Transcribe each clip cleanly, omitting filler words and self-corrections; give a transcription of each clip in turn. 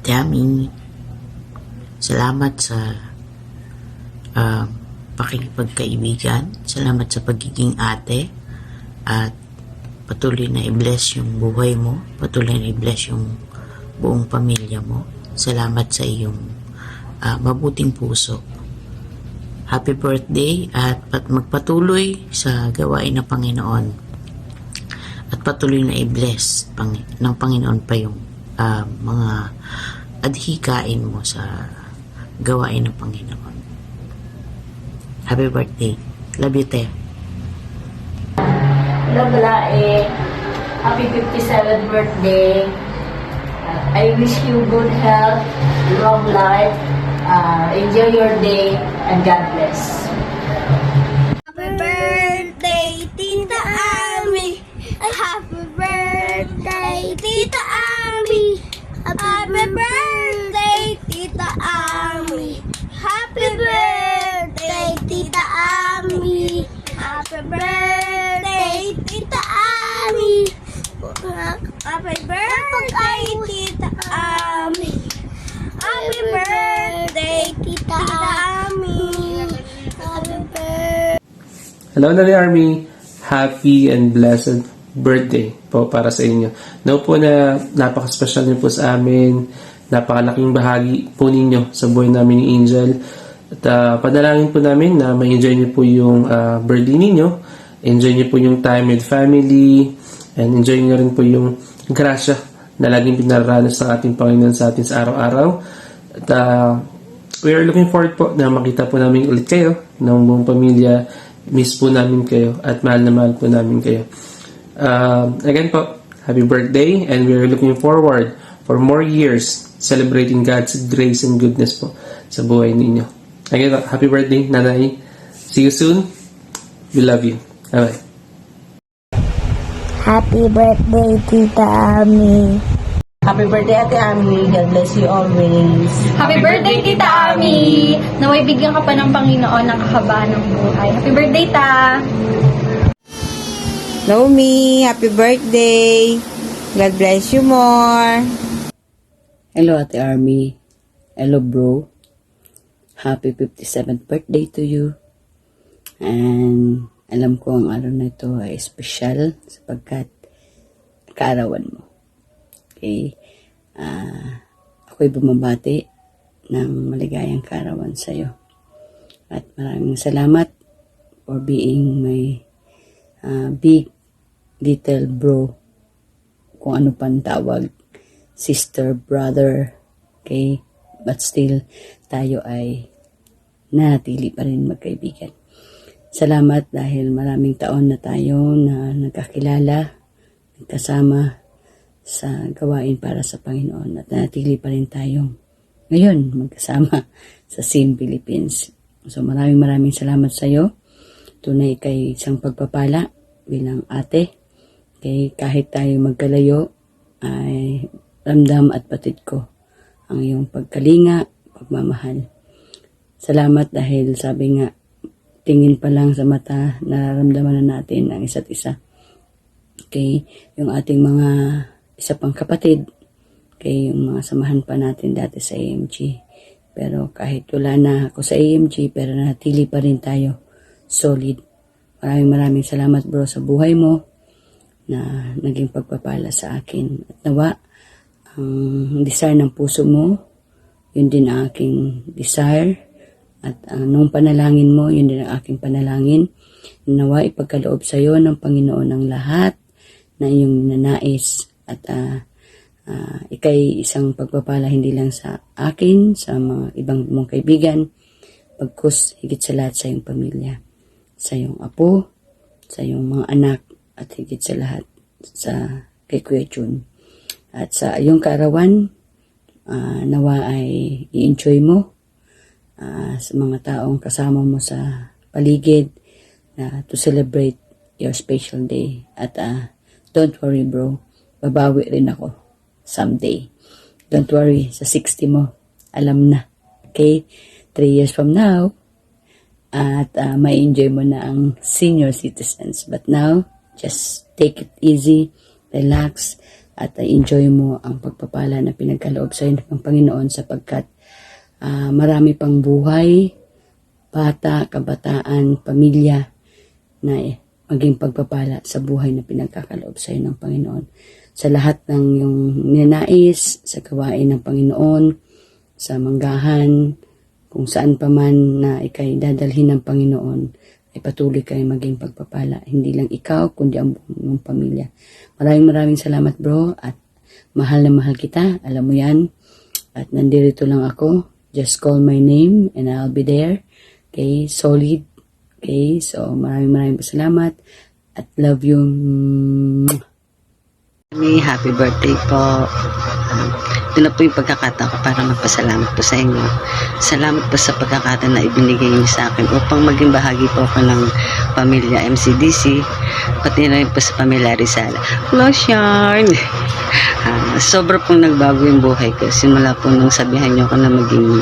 Yummy. Salamat sa pakikipagkaibigan. Salamat sa pagiging ate. At patuloy na i-bless yung buhay mo. Patuloy na i-bless yung buong pamilya mo. Salamat sa iyong mabuting puso. Happy birthday at magpatuloy sa gawain ng Panginoon. At patuloy na i-bless ng Panginoon pa yung mga adhikain mo sa gawain ng Panginoon. Happy birthday. Love you, te. Hello, Balae. Happy 57th birthday. I wish you good health, long life. Enjoy your day, and God bless. Happy birthday, Tita Ami. Happy birthday, Tita Ami. Happy birthday, Tita Ami. Happy birthday, Tita Ami. Happy birthday, Tita Ami. Happy birthday, Tita Ami. Happy birthday, Tita Ami. Happy birthday. Hello, Nari Army. Happy and blessed birthday po para sa inyo. Know po na napaka-special niyo po sa amin. Napakalaking bahagi po ninyo sa buhay namin ni Angel. At padalangin po namin na ma-enjoy niyo po yung birthday ninyo. Enjoy niyo po yung time with family. And enjoy niyo rin po yung grasya na laging pinararanas ng ating Panginoon sa atin sa araw-araw. At we are looking forward po na makita po namin ulit kayo ng buong pamilya. Miss po namin kayo at mahal na mahal po namin kayo. Again po, happy birthday, and we are looking forward for more years celebrating God's grace and goodness po sa buhay ninyo. Again, happy birthday, Nanay. See you soon. We love you. Bye-bye. Happy birthday, Tita Ami. Happy birthday, Ate Ami. God bless you always. Happy birthday, Tita Ami! Naway bigyan ka pa ng Panginoon ng kakabahan ng buhay. Happy birthday, Ta! Naomi, happy birthday. God bless you more. Hello, Ate Army. Hello, bro. Happy 57th birthday to you. And alam ko ang araw na ito ay special sapagkat kaarawan mo. Okay? Ako'y bumabati ng maligayang kaarawan sa'yo. At maraming salamat for being my big little bro, kung ano pang tawag, sister, brother, okay? But still, tayo ay nanatili pa rin magkaibigan. Salamat dahil maraming taon na tayo na nagkakilala, nagkasama sa gawain para sa Panginoon at nanatili pa rin tayong ngayon magkasama sa SIM Philippines. So maraming salamat sa iyo. Tunay kay isang pagpapala bilang ate. Okay, kahit tayo magkalayo, ay ramdam at patid ko ang iyong pagkalinga, pagmamahal. Salamat dahil sabi nga, tingin pa lang sa mata, nararamdaman na natin ang isa't isa. Okay, yung ating mga isa pang kapatid, okay, yung mga samahan pa natin dati sa AMG. Pero kahit wala na ako sa AMG, pero natili pa rin tayo solid. Maraming salamat bro sa buhay mo na naging pagpapala sa akin. At nawa, ang desire ng puso mo, yun din ang aking desire. At nung panalangin mo, yun din ang aking panalangin. Nawa, ipagkaloob sa iyo ng Panginoon ang lahat na iyong nanais. At ikay isang pagpapala hindi lang sa akin, sa mga ibang mong kaibigan, pagkus higit sa lahat sa iyong pamilya, sa iyong apo, sa iyong mga anak, at higit sa lahat sa kay Kuya Jun. At sa iyong kaarawan, nawa ay i-enjoy mo sa mga taong kasama mo sa paligid to celebrate your special day. At don't worry bro, babawi rin ako someday. Don't worry, sa 60 mo, alam na. Okay? 3 years from now, at may enjoy mo na ang senior citizens. But now, just take it easy, relax, at enjoy mo ang pagpapala na pinagkaloob sa iyo ng Panginoon sapagkat marami pang buhay, bata, kabataan, pamilya na maging pagpapala sa buhay na pinagkakaloob sa iyo ng Panginoon. Sa lahat ng yung ninais, sa gawain ng Panginoon, sa manggahan, kung saan pa man na ikay dadalhin ng Panginoon, ay patuloy kayo maging pagpapala. Hindi lang ikaw, kundi ang buong mong pamilya. Maraming salamat bro, at mahal na mahal kita. Alam mo yan. At nandito lang ako. Just call my name and I'll be there. Okay, solid. Okay, so maraming salamat. At love you. Happy birthday po. Ito na po yung pagkakataon ko para magpasalamat po sa inyo. Salamat po sa pagkakataon na ibinigay niyo sa akin upang maging bahagi po ako ng pamilya MCDC, pati na rin po sa pamilya Rizal. Hello, Sean! Sobra pong nagbago yung buhay ko. Simula po nung sabihan niyo ako na maging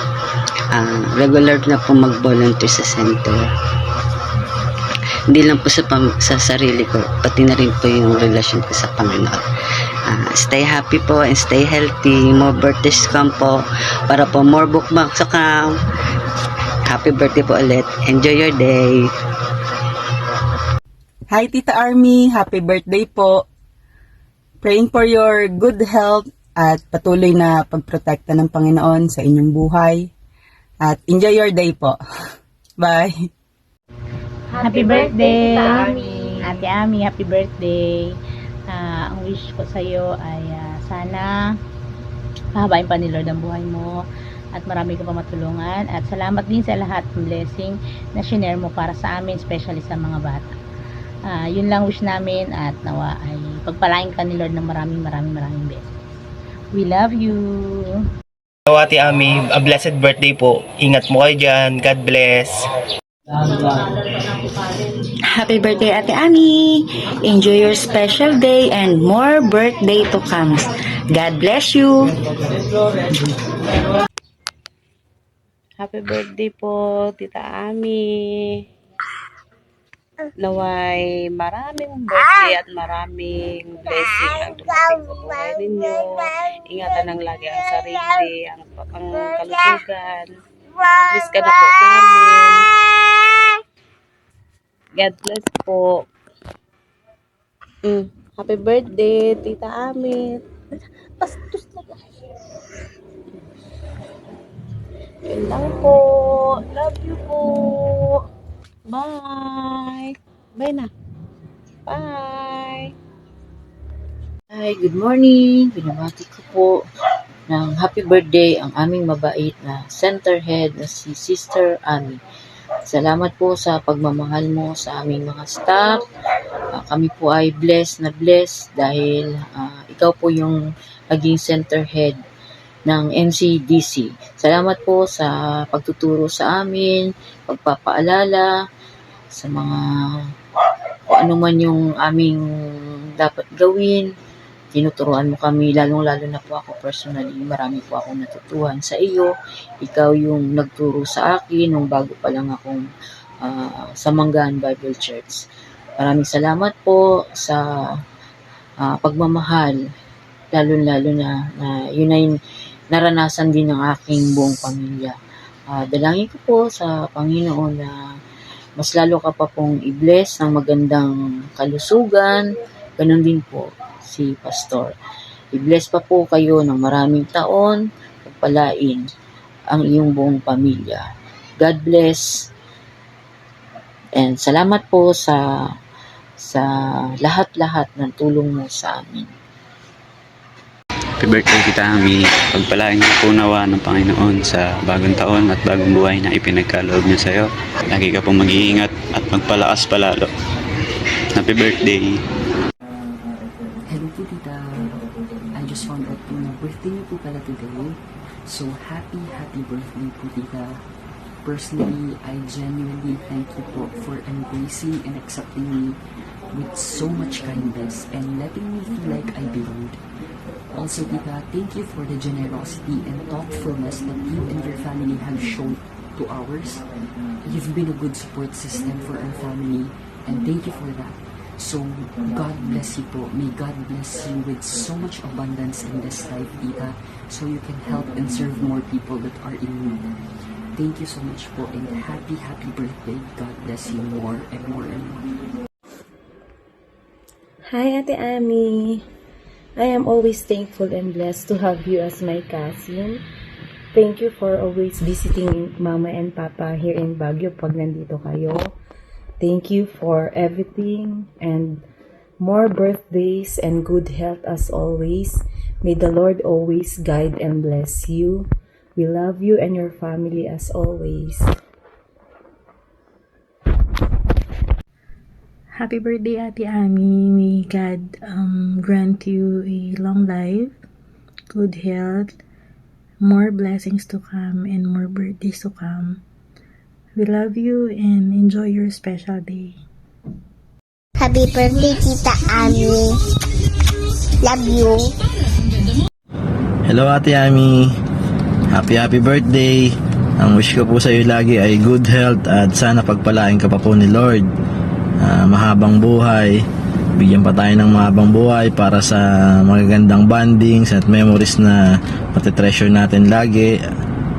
regular na po mag-volunteer sa center. Hindi lang po sa sarili ko, pati na rin po yung relasyon ko sa Panginoon. Stay happy po and stay healthy. More birthdays come po para po more bookmarks sa kam. Happy birthday po ulit. Enjoy your day. Hi Tita Army, happy birthday po. Praying for your good health at patuloy na pagprotekta ng Panginoon sa inyong buhay. At enjoy your day po. Bye. Happy birthday, Ate Ami, happy birthday. Ang wish ko sa iyo ay sana pahabain pa ni Lord ang buhay mo at marami ka pa matulungan, at salamat din sa lahat ng blessing na shinare mo para sa amin, especially sa mga bata. Yun lang wish namin, at nawa ay pagpalain ka ni Lord ng maraming beses. We love you. Hello Ate Ami, a blessed birthday po. Ingat mo kayo dyan. God bless. Happy birthday, Ate Ami! Enjoy your special day and more birthday to come. God bless you! Happy birthday po, Tita Ami. Naway maraming birthday at maraming blessing ang dumating sa buhay ninyo. Ingatan ng lagi ang sarili, ang kalusugan. Please ka na po namin. God bless po. Happy birthday, Tita Ami. Pastos na guys. Yun lang po. Love you po. Bye. Bye na. Bye. Hi, good morning. Binabati ko po ng happy birthday ang aming mabait na center head na si Sister Ami. Salamat po sa pagmamahal mo sa aming mga staff. Kami po ay blessed dahil ikaw po yung naging center head ng MCDC. Salamat po sa pagtuturo sa amin, pagpapaalala sa mga kung ano man yung aming dapat gawin. Tinuturuan mo kami, lalong-lalo na po ako personally. Marami po akong natutuhan sa iyo. Ikaw yung nagturo sa akin nung bago pa lang akong sa Manggahan Bible Church. Maraming salamat po sa pagmamahal, lalo-lalo na yun ay naranasan din ng aking buong pamilya. Dalangin ko po sa Panginoon na mas lalo ka pa pong i-bless ng magandang kalusugan. Ganon din po si Pastor. I-bless pa po kayo ng maraming taon, pagpalain ang iyong buong pamilya. God bless. And salamat po sa lahat-lahat ng tulong mo sa amin. Happy birthday Tita Ami. Pagpalain niyo po nawa ng Panginoon sa bagong taon at bagong buhay na ipinagkaloob niya sa iyo. Lagi ka pong mag-iingat at magpalakas palalo. Happy birthday. Hello po, Tita. I just found out po na birthday niyo po pala today. So, happy birthday po, Tita. Personally, I genuinely thank you po for embracing and accepting me with so much kindness and letting me feel like I belonged. Also, Tita, thank you for the generosity and thoughtfulness that you and your family have shown to ours. You've been a good support system for our family, and thank you for that. So, God bless you po. May God bless you with so much abundance in this life, Tita, so you can help and serve more people that are in need. Thank you so much po, and happy birthday. God bless you more and more and more. Hi, Ate Ami. I am always thankful and blessed to have you as my cousin. Thank you for always visiting Mama and Papa here in Baguio pag nandito kayo. Thank you for everything and more birthdays and good health as always. May the Lord always guide and bless you. We love you and your family as always. Happy birthday, Ate Ami. May God grant you a long life, good health, more blessings to come, and more birthdays to come. We love you and enjoy your special day. Happy birthday, Tita Ami. Love you. Hello Ate Ami. Happy birthday. Ang wish ko po sa iyo lagi ay good health at sana pagpalain ka pa po ni Lord. Mahabang buhay. Bigyan pa tayo ng mahabang buhay para sa magagandang bondings at memories na matitreasure natin lagi.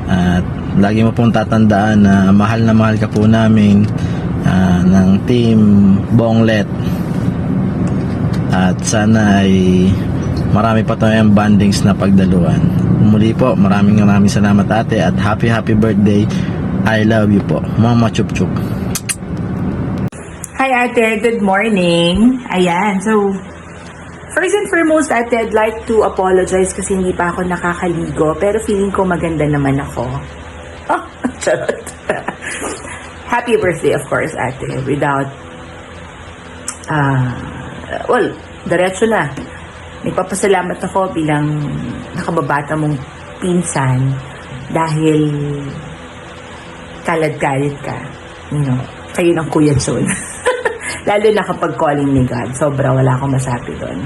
At lagi mo pong tatandaan na mahal ka po namin ng Team Bonglet. At sana ay marami pa tayong bondings na pagdaluan. Muli po, maraming salamat ate at happy birthday. I love you po. Mama Chup Chup. Hi Ate, good morning. Ayan, so first and foremost Ate, I'd like to apologize kasi hindi pa ako nakakaligo pero feeling ko maganda naman ako. Oh, charot. Happy birthday of course Ate, without diretso na. Nagpapasalamat ako bilang nakababata mong pinsan dahil kalad-kalad ka. You know, kayo ng Kuya Chon. Lalo na kapag calling ni God. Sobra, wala akong masabi doon.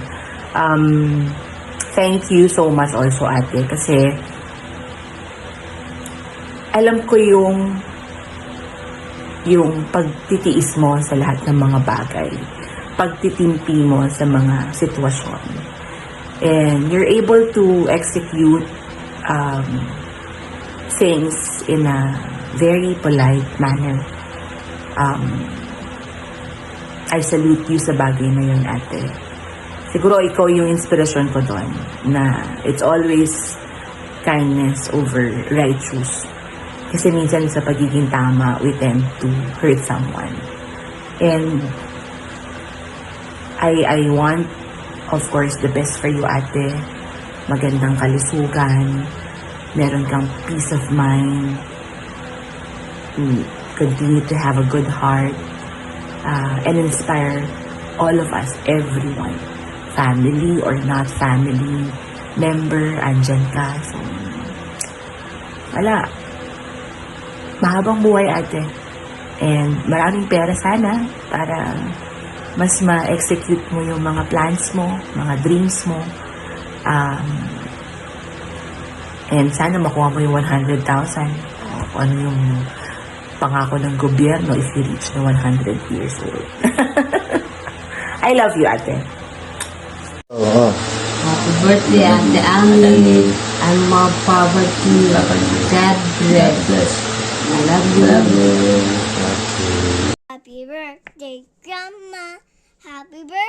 Thank you so much also, Ate. Kasi alam ko yung pagtitiis mo sa lahat ng mga bagay. Pagtitimpi mo sa mga sitwasyon. And you're able to execute things in a very polite manner. I salute you sa bagay na yun, Ate. Siguro ikaw yung inspirasyon ko doon na it's always kindness over righteous. Kasi minsan sa pagiging tama, we tend to hurt someone. And I want, of course, the best for you, Ate. Magandang kalusugan. Meron kang peace of mind. Continue to have a good heart. And inspire all of us, everyone. Family or not family member, andyan ka. So, wala. Mahabang buhay, Ate. And maraming pera sana para mas ma-execute mo yung mga plans mo, mga dreams mo. And sana makuha mo yung 100,000. O ano yung pangako ng gobyerno if you reach the 100 years old. I love you, Ate. Happy birthday, Ate Ami. And more power to you. God bless. I love you. Happy birthday, Grandma. Happy birthday.